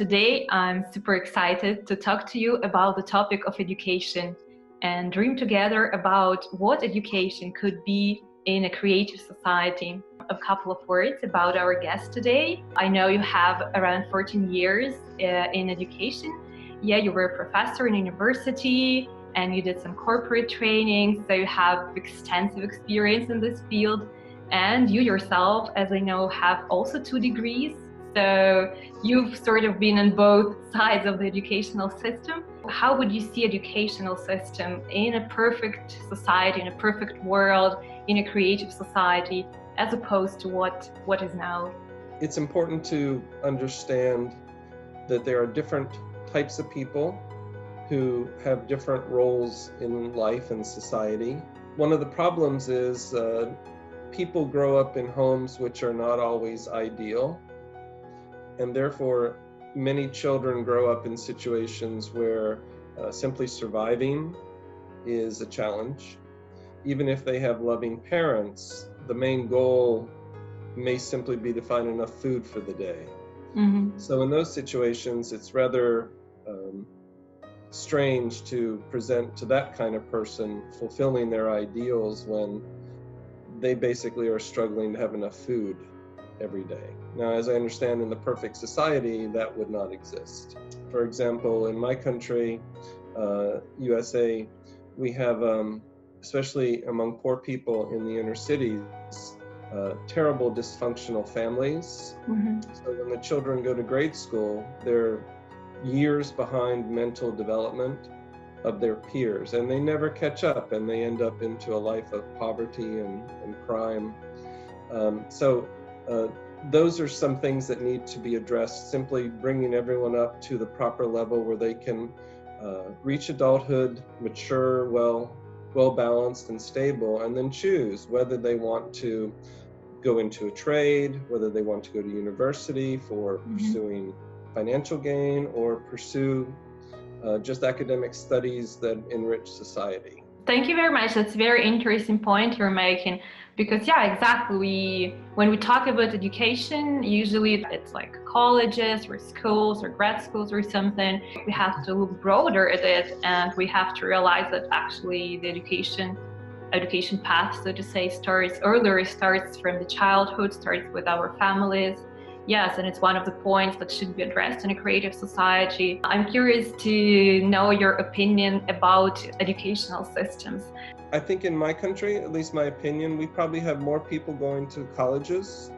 Today, I'm super excited to talk to you about the topic of education and dream together about what education could be in a creative society. A couple of words about our guest today. I know you have around 14 years in education. Yeah, you were a professor in university and you did some corporate training, so you have extensive experience in this field. And you yourself, as I know, have also 2 degrees. So you've sort of been on both sides of the educational system. How would you see educational system in a perfect society, in a perfect world, in a creative society, as opposed to what is now? It's important to understand that there are different types of people who have different roles in life and society. One of the problems is people grow up in homes which are not always ideal, and therefore many children grow up in situations where simply surviving is a challenge. Even if they have loving parents, the main goal may simply be to find enough food for the day. Mm-hmm. So in those situations, it's rather strange to present to that kind of person fulfilling their ideals when they basically are struggling to have enough food every day. Now, as I understand, in the perfect society, that would not exist. For example, in my country, USA, we have, especially among poor people in the inner cities, terrible dysfunctional families. Mm-hmm. So when the children go to grade school, they're years behind mental development of their peers, and they never catch up, and they end up into a life of poverty and crime. Those are some things that need to be addressed, simply bringing everyone up to the proper level where they can reach adulthood, mature, well balanced and stable, and then choose whether they want to go into a trade, whether they want to go to university for pursuing financial gain, or pursue just academic studies that enrich society. Thank you very much. That's a very interesting point you're making, because yeah, exactly. When we talk about education, usually it's like colleges or schools or grad schools or something. We have to look broader at it, and we have to realize that actually the education path, so to say, starts earlier, starts from the childhood, starts with our families. Yes, and it's one of the points that should be addressed in a creative society. I'm curious to know your opinion about educational systems. I think in my country, at least my opinion, we probably have more people going to colleges,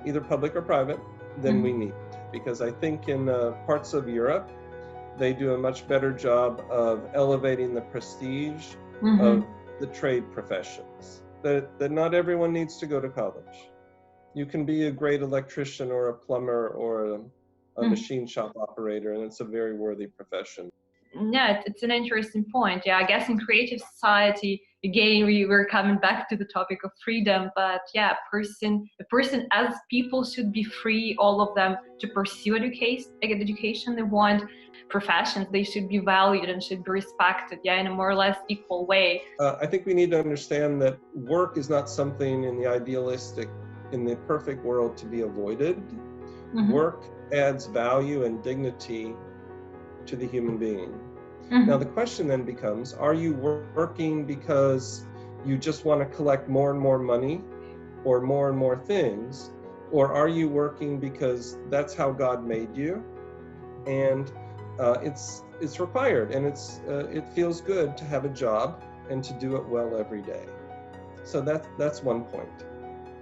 either public or private, than we need. Because I think in parts of Europe, they do a much better job of elevating the prestige of the trade professions. That not everyone needs to go to college. You can be a great electrician or a plumber or a machine shop operator, and it's a very worthy profession. Yeah, it's an interesting point. Yeah, I guess in creative society, again, we're coming back to the topic of freedom, but yeah, a person as people should be free, all of them, to pursue education they want. Professions, they should be valued and should be respected, yeah, in a more or less equal way. I think we need to understand that work is not something in the perfect world to be avoided. Work adds value and dignity to the human being. Now the question then becomes, are you working because you just want to collect more and more money or more things, or are you working because that's how God made you, and it's required, and it feels good to have a job and to do it well every day. So that's one point.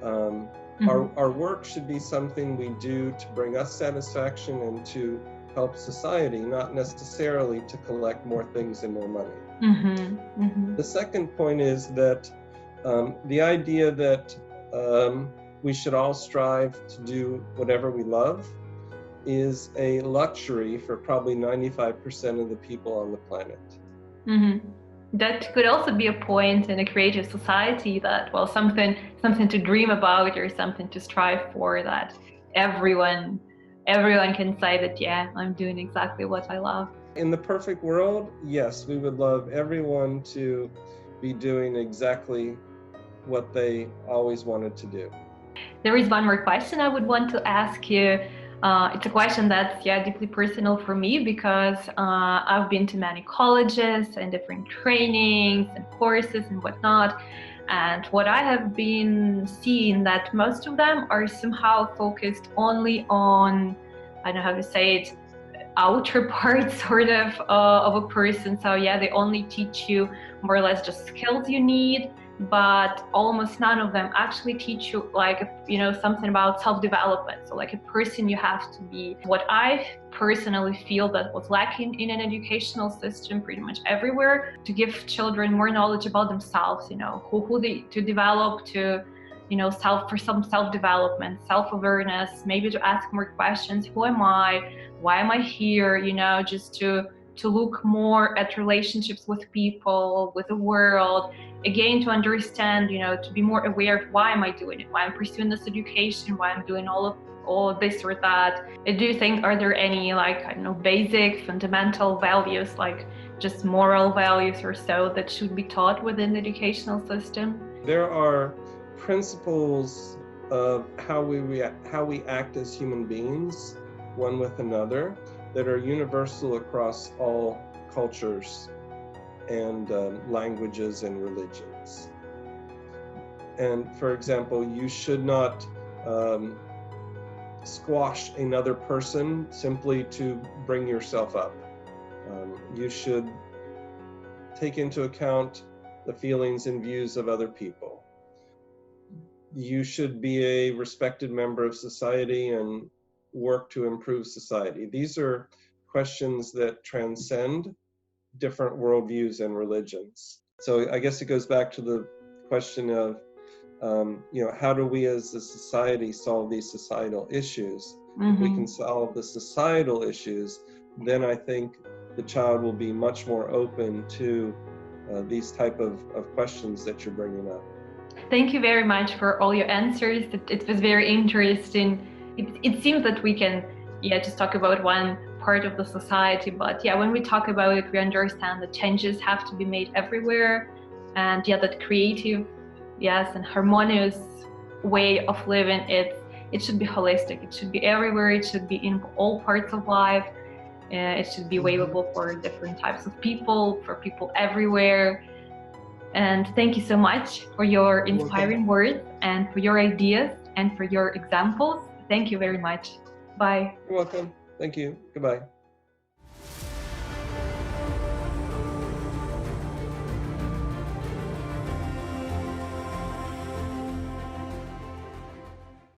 Our work should be something we do to bring us satisfaction and to help society, not necessarily to collect more things and more money. The second point is that the idea that we should all strive to do whatever we love is a luxury for probably 95% of the people on the planet. That could also be a point in a creative society, that, well, something to dream about or something to strive for, that everyone can say that, yeah, I'm doing exactly what I love. In the perfect world, yes, we would love everyone to be doing exactly what they always wanted to do. There is one more question I would want to ask you. It's a question that's deeply personal for me because I've been to many colleges and different trainings and courses and whatnot. And what I have been seeing that most of them are somehow focused only on, I don't know how to say it, outer part sort of a person. So they only teach you more or less just skills you need, but almost none of them actually teach you something about self-development. So like a person you have to be. What I personally feel that was lacking in an educational system pretty much everywhere, to give children more knowledge about themselves, who they to develop, to self-development, self-awareness, maybe to ask more questions. Who am I? Why am I here? Just to look more at relationships with people, with the world, again, to understand, to be more aware of why am I doing it, why I'm pursuing this education, why I'm doing all of this or that. Do you think, are there any basic fundamental values, like just moral values or so, that should be taught within the educational system? There are principles of how we act as human beings, one with another, that are universal across all cultures and languages and religions. And for example, you should not squash another person simply to bring yourself up. You should take into account the feelings and views of other people. You should be a respected member of society and work to improve society. These are questions that transcend different worldviews and religions. So I guess it goes back to the question of, how do we as a society solve these societal issues? Mm-hmm. If we can solve the societal issues, then I think the child will be much more open to these type of questions that you're bringing up. Thank you very much for all your answers. It was very interesting. It seems that we can, just talk about one part of the society, but when we talk about it, we understand that changes have to be made everywhere, and that creative, and harmonious way of living, it should be holistic. It should be everywhere. It should be in all parts of life. It should be available for different types of people, for people everywhere. And thank you so much for your inspiring words and for your ideas and for your examples. Thank you very much. Bye. You're welcome. Thank you. Goodbye.